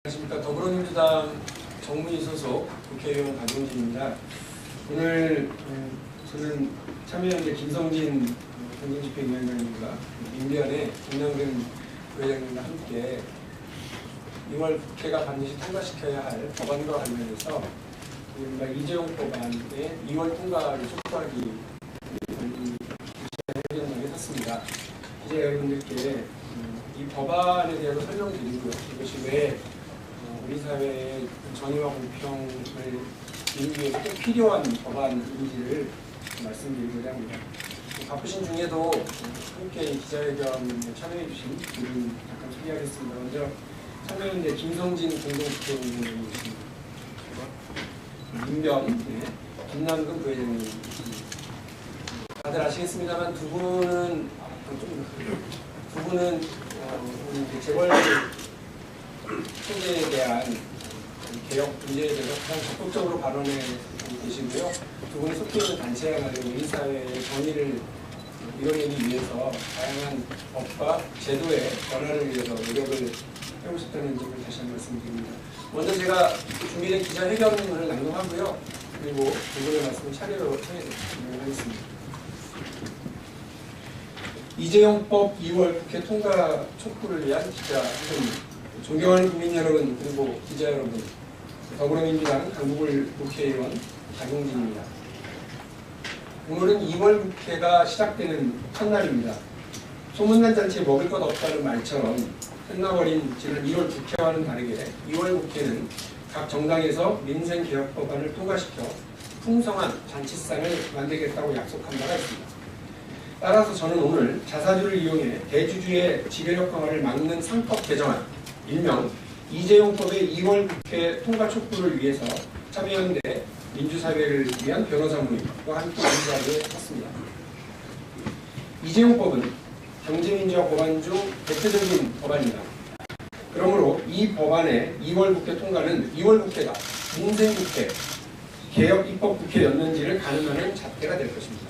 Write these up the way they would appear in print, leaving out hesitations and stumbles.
안녕하십니까. 더불어민주당 정무위 소속 국회의원 박용진입니다. 오늘 저는 참여연대 김성진 공동집행위원장님과 민변의 김남근 부회장님과 함께 6월 국회가 반드시 통과시켜야 할 법안과 관련해서 이재용 법안의 2월 통과를 촉구하기 위해 기자회견을 했습니다. 기자 여러분들께 이 법안에 대해서 설명드리고요. 이것이 왜 우리 사회의 정의와 공평을 이루기 위해서 꼭 필요한 법안인지를 말씀드리고자 합니다. 바쁘신 중에도 함께 기자회견에 참여해 주신 분들 잠깐 소개하겠습니다. 먼저 참여연대 김성진 공동집행위원장님 계십니다. 민변, 김남근 부회장님이십니다. 다들 아시겠습니다만 두 분은 재벌 체제에 대한 개혁 문제에 대해서 가장 적극적으로 발언해 계시고요. 두 분이 속해 있는 단체야말로 우리 사회의 정의를 이뤄내기 위해서 다양한 법과 제도의 변화를 위해서 노력을 해오셨다는 점을 다시 한번 말씀드립니다. 먼저 제가 준비된 기자회견문을 낭독하고요. 그리고 두 분의 말씀을 차례로 진행하겠습니다. 이재용법 2월 국회 통과 촉구를 위한 기자회견입니다. 존경하는 국민 여러분, 그리고 기자 여러분, 더불어민주당 강북을 국회의원 박용진입니다. 오늘은 2월 국회가 시작되는 첫날입니다. 소문난 잔치에 먹을 것 없다는 말처럼 끝나버린 지난 1월 국회와는 다르게 2월 국회는 각 정당에서 민생개혁 법안을 통과시켜 풍성한 잔치상을 만들겠다고 약속한 바가 있습니다. 따라서 저는 오늘 자사주를 이용해 대주주의 지배력 강화를 막는 상법 개정안, 일명 이재용법의 2월 국회 통과 촉구를 위해서 참여연대 민주사회를 위한 변호사 모임과 함께 이 자리에 섰습니다. 이재용법은 경제민주화 법안 중 대표적인 법안입니다. 그러므로 이 법안의 2월 국회 통과는 2월 국회가 민생국회, 개혁 입법국회였는지를 가늠하는 잣대가 될 것입니다.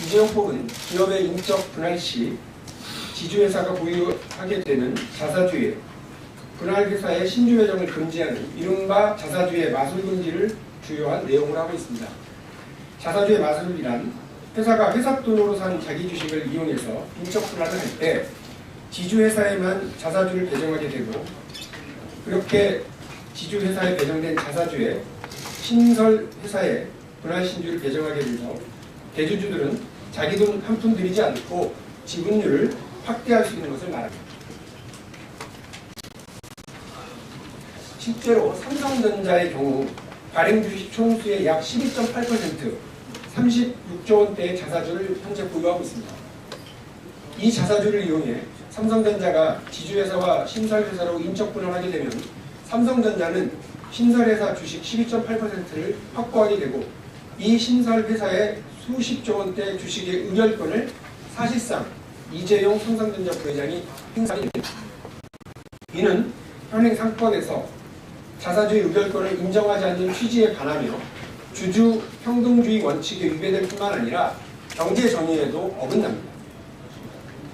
이재용법은 기업의 인적 분할 시 지주회사가 보유하게 되는 자사주의, 분할회사의 신주배정을 금지하는 이른바 자사주의 마술금지를 주요한 내용을 하고 있습니다. 자사주의 마술이란 회사가 회사 돈으로 산 자기 주식을 이용해서 인적 분할을 할 때 지주회사에만 자사주를 배정하게 되고, 그렇게 지주회사에 배정된 자사주의 신설회사에 분할신주를 배정하게 돼서 대주주들은 자기 돈 한 푼 들이지 않고 지분율을 확대할 수 있는 것을 말합니다. 실제로 삼성전자의 경우 발행 주식 총수의 약 12.8%, 36조 원대의 자사주를 현재 보유하고 있습니다. 이 자사주를 이용해 삼성전자가 지주회사와 신설회사로 인적분할하게 되면 삼성전자는 신설회사 주식 12.8%를 확보하게 되고, 이 신설회사의 수십조 원대 주식의 의결권을 사실상 이재용 삼성전자 부회장이 행사하게 됩니다. 이는 현행 상권에서 자사주의 의결권을 인정하지 않는 취지에 반하며 주주 평등주의 원칙에 위배될 뿐만 아니라 경제 정의에도 어긋납니다.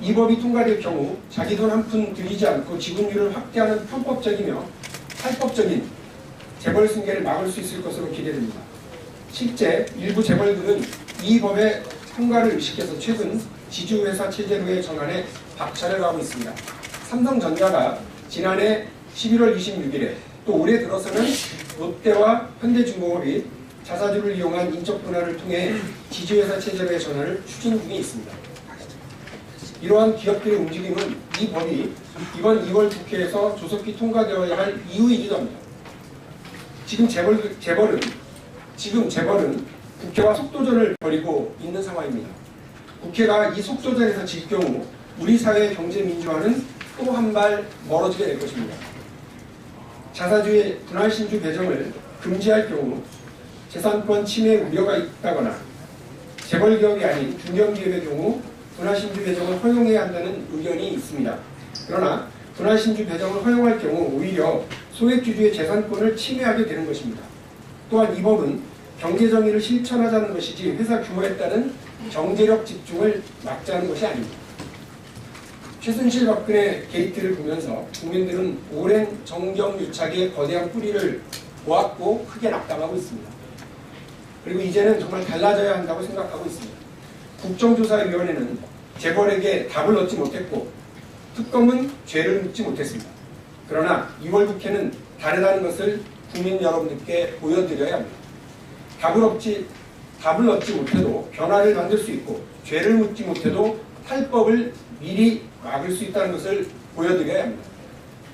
이 법이 통과될 경우 자기 돈 한 푼 들이지 않고 지분율을 확대하는 편법적이며 탈법적인 재벌 승계를 막을 수 있을 것으로 기대됩니다. 실제 일부 재벌들은 이 법의 통과를 의식해서 최근 지주회사 체제로의 전환에 박차를 가하고 있습니다. 삼성전자가 지난해 11월 26일에 또 올해 들어서는 롯데와 현대중공업이 자사주를 이용한 인적 분할을 통해 지주회사 체제로의 전환을 추진 중에 있습니다. 이러한 기업들의 움직임은 이 법이 이번 2월 국회에서 조속히 통과되어야 할 이유이기도 합니다. 지금 재벌은 국회와 속도전을 벌이고 있는 상황입니다. 국회가 이 속도전에서 질 경우 우리 사회의 경제민주화는 또 한 발 멀어지게 될 것입니다. 자사주의 분할신주 배정을 금지할 경우 재산권 침해 우려가 있다거나 재벌기업이 아닌 중견기업의 경우 분할신주 배정을 허용해야 한다는 의견이 있습니다. 그러나 분할신주 배정을 허용할 경우 오히려 소액주주의 재산권을 침해하게 되는 것입니다. 또한 이 법은 경제정의를 실천하자는 것이지 회사 규모에 따른 경제력 집중을 막자는 것이 아닙니다. 최순실 박근혜 게이트를 보면서 국민들은 오랜 정경유착의 거대한 뿌리를 보았고 크게 낙담하고 있습니다. 그리고 이제는 정말 달라져야 한다고 생각하고 있습니다. 국정조사위원회는 재벌에게 답을 얻지 못했고 특검은 죄를 묻지 못했습니다. 그러나 2월 국회는 다르다는 것을 국민 여러분들께 보여드려야 합니다. 답을 얻지 못해도 변화를 만들 수 있고 죄를 묻지 못해도 탈법을 미리 막을 수 있다는 것을 보여드려야 합니다.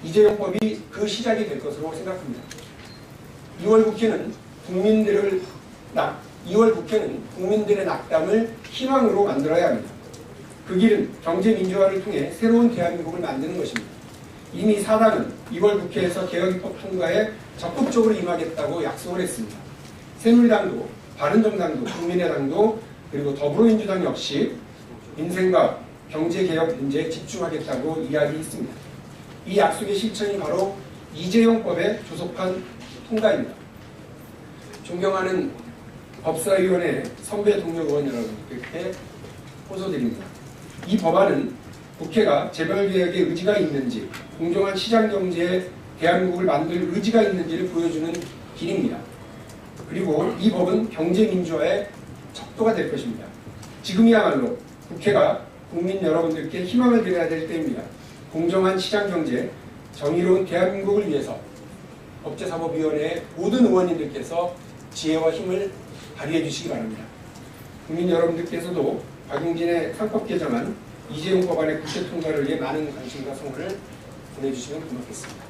이재용법이 그 시작이 될 것으로 생각합니다. 2월 국회는 국민들의 낙담을 희망으로 만들어야 합니다. 그 길은 경제민주화를 통해 새로운 대한민국을 만드는 것입니다. 이미 사당은 2월 국회에서 개혁입법 통과에 적극적으로 임하겠다고 약속을 했습니다. 새누리당도 바른정당도 국민의당도 그리고 더불어민주당 역시 민생과 경제개혁 문제에 집중하겠다고 이야기했습니다. 이 약속의 실천이 바로 이재용법의 조속한 통과입니다. 존경하는 법사위원회 선배 동료 의원 여러분께 호소드립니다. 이 법안은 국회가 재벌개혁의 의지가 있는지 공정한 시장경제의 대한민국을 만들 의지가 있는지를 보여주는 길입니다. 그리고 이 법은 경제민주화의 척도가 될 것입니다. 지금이야말로 국회가 국민 여러분들께 희망을 드려야 될 때입니다. 공정한 시장경제, 정의로운 대한민국을 위해서 법제사법위원회의 모든 의원님들께서 지혜와 힘을 발휘해 주시기 바랍니다. 국민 여러분들께서도 박용진의 상법 개정안 이재용 법안의 국회 통과를 위해 많은 관심과 성원을 보내주시면 고맙겠습니다.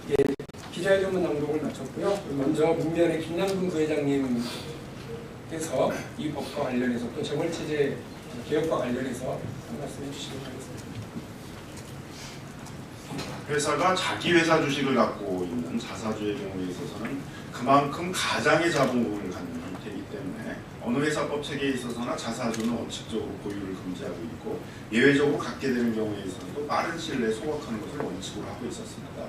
예, 기자회견문 낭독을 마쳤고요. 먼저 문면의 김남근 부회장님께서 이 법과 관련해서 또 재벌체제 개혁과 관련해서 한 말씀 해주시기 바라겠습니다. 회사가 자기 회사 주식을 갖고 있는 자사주의 경우에 있어서는 그만큼 가장의 자본금을 갖는 형태이기 때문에 어느 회사법 체계에 있어서나 자사주는 원칙적으로 보유를 금지하고 있고 예외적으로 갖게 되는 경우에 있어서도 빠른 시일 내에 소각하는 것을 원칙으로 하고 있었습니다.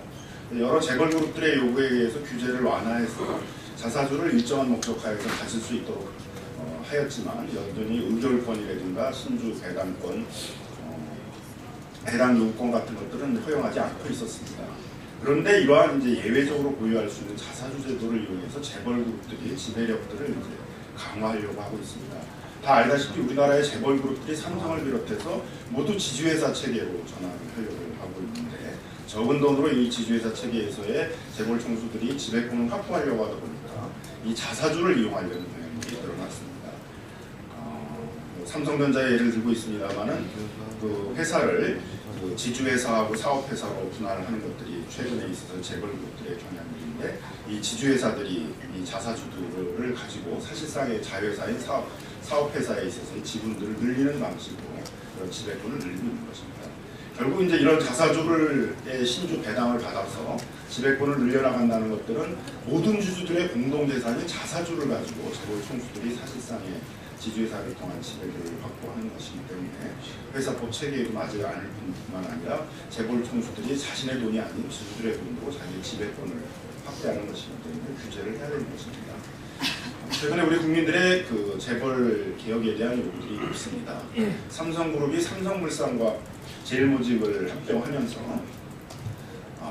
여러 재벌그룹들의 요구에 의해서 규제를 완화해서 자사주를 일정한 목적하에서 가질 수 있도록 하였지만 여전히 의결권이라든가 신주 배당권, 배당 요구권 같은 것들은 허용하지 않고 있었습니다. 그런데 이러한 이제 예외적으로 보유할 수 있는 자사주 제도를 이용해서 재벌그룹들이 지배력들을 이제 강화하려고 하고 있습니다. 다 알다시피 우리나라의 재벌그룹들이 삼성을 비롯해서 모두 지주회사 체계로 전환을 하려고 하고 있는데 적은 돈으로 이 지주회사 체계에서의 재벌 총수들이 지배권을 확보하려고 하다 보니까 이 자사주를 이용하려는 경향이 늘어났습니다. 삼성전자의 예를 들고 있습니다만은 그 회사를 그 지주회사하고 사업회사로 분할을 하는 것들이 최근에 있어서 재벌그룹들의 경향들인데 이 지주회사들이 이 자사주들을 가지고 사실상의 자회사인 사업회사에 있어서 지분들을 늘리는 방식으로 그런 지배권을 늘리고 있는 것입니다. 결국 이제 이런 자사주를 신주 배당을 받아서 지배권을 늘려나간다는 것들은 모든 주주들의 공동재산인 자사주를 가지고 재벌 총수들이 사실상의 지주회사를 통한 지배를 확보하는 것이기 때문에 회사법 체계에도 맞지 않을 뿐만 아니라 재벌 총수들이 자신의 돈이 아닌 주주들의 돈으로 자기의 지배권을 확대하는 것이기 때문에 규제를 해야 되는 것입니다. 최근에 우리 국민들의 그 재벌 개혁에 대한 요구들이 있습니다. 삼성그룹이 삼성물산과 제일모직을 합병하면서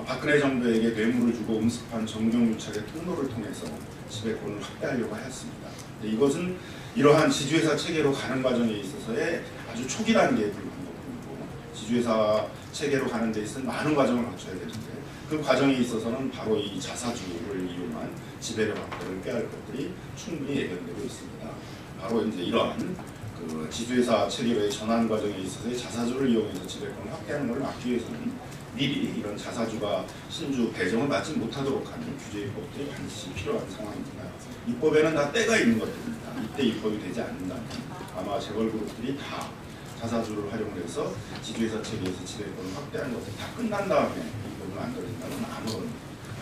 박근혜 정부에게 뇌물을 주고 음습한 정경유착의 통로를 통해서 지배권을 확대하려고 하였습니다. 이것은 이러한 지주회사 체계로 가는 과정에 있어서의 아주 초기 단계에 불과한 것뿐이고 지주회사 체계로 가는 데 있어서 많은 과정을 거쳐야 되는데 그 과정에 있어서는 바로 이 자사주를 이용한 지배력 확대를 꾀할 것들이 충분히 예견되고 있습니다. 바로 이제 이러한 그 지주회사 체계로의 전환 과정에 있어서의 자사주를 이용해서 지배권을 확대하는 것을 막기 위해서는 미리 이런 자사주가 신주 배정을 받지 못하도록 하는 규제입법들이 반드시 필요한 상황입니다. 입법에는 다 때가 있는 것들입니다. 이때 입법이 되지 않는다면 아마 재벌그룹들이 다 자사주를 활용해서 지주회사 체계에서 지배권을 확대하는 것들이 다 끝난 다음에 입법을 만들어진다면 아무런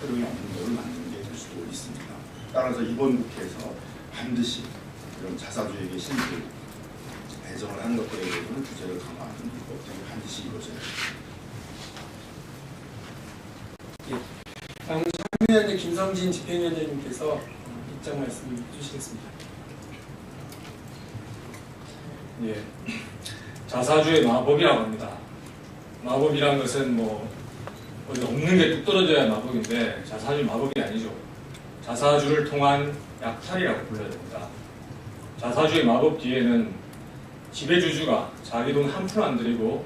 효력이 없는 법을 만드는 게 될 수도 있습니다. 따라서 이번 국회에서 반드시 이런 자사주에게 신주 배정을 하는 것들에 대해서는 규제를 강화하는 입법들이 반드시 이루어져야 됩니다. 다음 참여위원회 김성진 집행위원장님께서 입장 말씀 주시겠습니다. 예, 자사주의 마법이라고 합니다. 마법이라는 것은 뭐 어디 없는 게 뚝 떨어져야 마법인데 자사주 마법이 아니죠. 자사주를 통한 약탈이라고 불러야 됩니다. 자사주의 마법 뒤에는 지배주주가 자기 돈 한 푼 안 들이고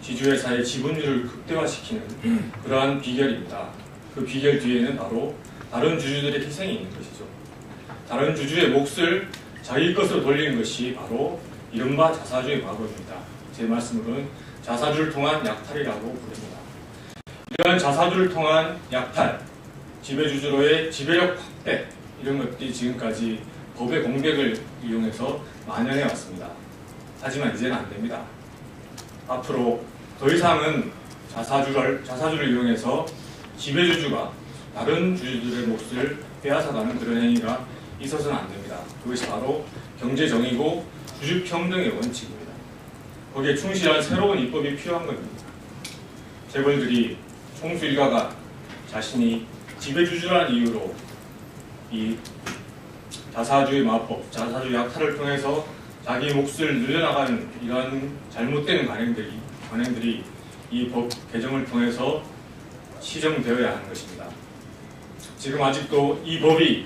지주회사의 지분율을 극대화시키는 그러한 비결입니다. 그 비결 뒤에는 바로 다른 주주들의 희생이 있는 것이죠. 다른 주주의 몫을 자기 것으로 돌리는 것이 바로 이른바 자사주의 마법입니다. 제 말씀으로는 자사주를 통한 약탈이라고 부릅니다. 이러한 자사주를 통한 약탈, 지배주주로의 지배력 확대 이런 것들이 지금까지 법의 공백을 이용해서 만연해 왔습니다. 하지만 이제는 안 됩니다. 앞으로 더 이상은 자사주를 이용해서 지배주주가 다른 주주들의 몫을 빼앗아가는 그런 행위가 있어서는 안 됩니다. 그것이 바로 경제정의고 주주평등의 원칙입니다. 거기에 충실한 새로운 입법이 필요한 겁니다. 재벌들이 총수 일가가 자신이 지배주주라는 이유로 이 자사주의 마법, 자사주 약탈을 통해서 자기 몫을 늘려나가는 이러한 잘못된 관행들이 이 법 개정을 통해서 시정되어야 하는 것입니다. 지금 아직도 이 법이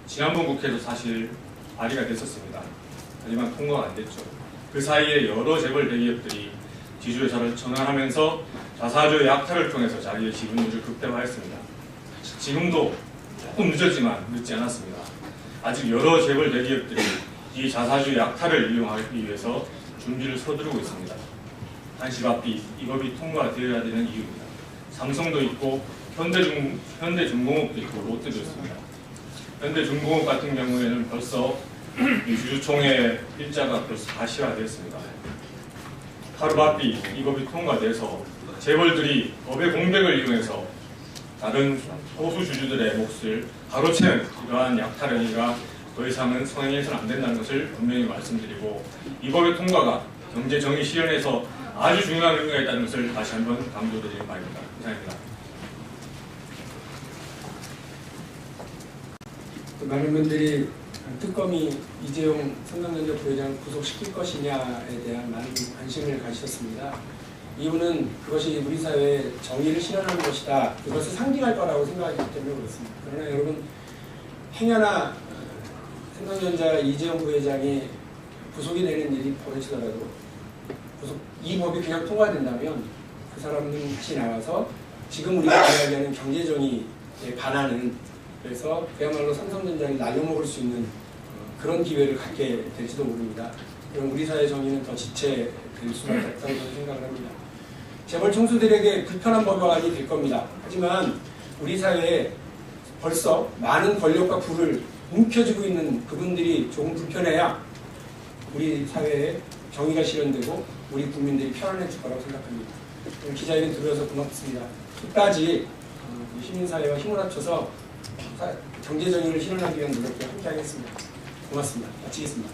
지난번 국회에서 사실 발의가 됐었습니다. 하지만 통과가 안 됐죠. 그 사이에 여러 재벌 대기업들이 지주회사를 전환하면서 자사주의 약탈을 통해서 자기의 지분율을 극대화했습니다. 지금도 조금 늦었지만 늦지 않았습니다. 아직 여러 재벌 대기업들이 이 자사주 약탈을 이용하기 위해서 준비를 서두르고 있습니다. 한시바삐 이 법이 통과되어야 되는 이유입니다. 삼성도 있고 현대중공업도 있고 롯데도 있습니다. 현대중공업 같은 경우에는 벌써 이 주주총회 일자가 벌써 가시화되었습니다. 하루바삐 이 법이 통과돼서 재벌들이 법의 공백을 이용해서 다른 소수 주주들의 몫을 가로채는 이러한 약탈 행위가 더 이상은 성행해서는 안 된다는 것을 분명히 말씀드리고 이 법의 통과가 경제 정의 실현에서 아주 중요한 의미가 있다는 것을 다시 한번 강조드리는 바입니다. 이상입니다. 많은 분들이 특검이 이재용 삼성전자 부회장을 구속시킬 것이냐에 대한 많은 관심을 가지셨습니다. 이유는 그것이 우리 사회에 정의를 실현하는 것이다. 그것을 상징할 거라고 생각하기 때문에 그렇습니다. 그러나 여러분 행여나 삼성전자 이재용 부회장이 구속이 되는 일이 벌어지더라도 이 법이 그냥 통과된다면 그 사람은 다시 나와서 지금 우리가 이야기하는 경제정의에 반하는 그래서 그야말로 삼성전자를 날려먹을 수 있는 그런 기회를 갖게 될지도 모릅니다. 그럼 우리 사회 정의는 더 지체될 수밖에 없다고 저는 생각을 합니다. 재벌 총수들에게 불편한 법안이 될 겁니다. 하지만 우리 사회에 벌써 많은 권력과 부를 움켜쥐고 있는 그분들이 조금 불편해야 우리 사회에 정의가 실현되고 우리 국민들이 편안해질 거라고 생각합니다. 기자회견 들어서 고맙습니다. 끝까지 시민사회와 힘을 합쳐서 경제정의를 실현하기 위한 노력에 함께하겠습니다. 고맙습니다. 마치겠습니다.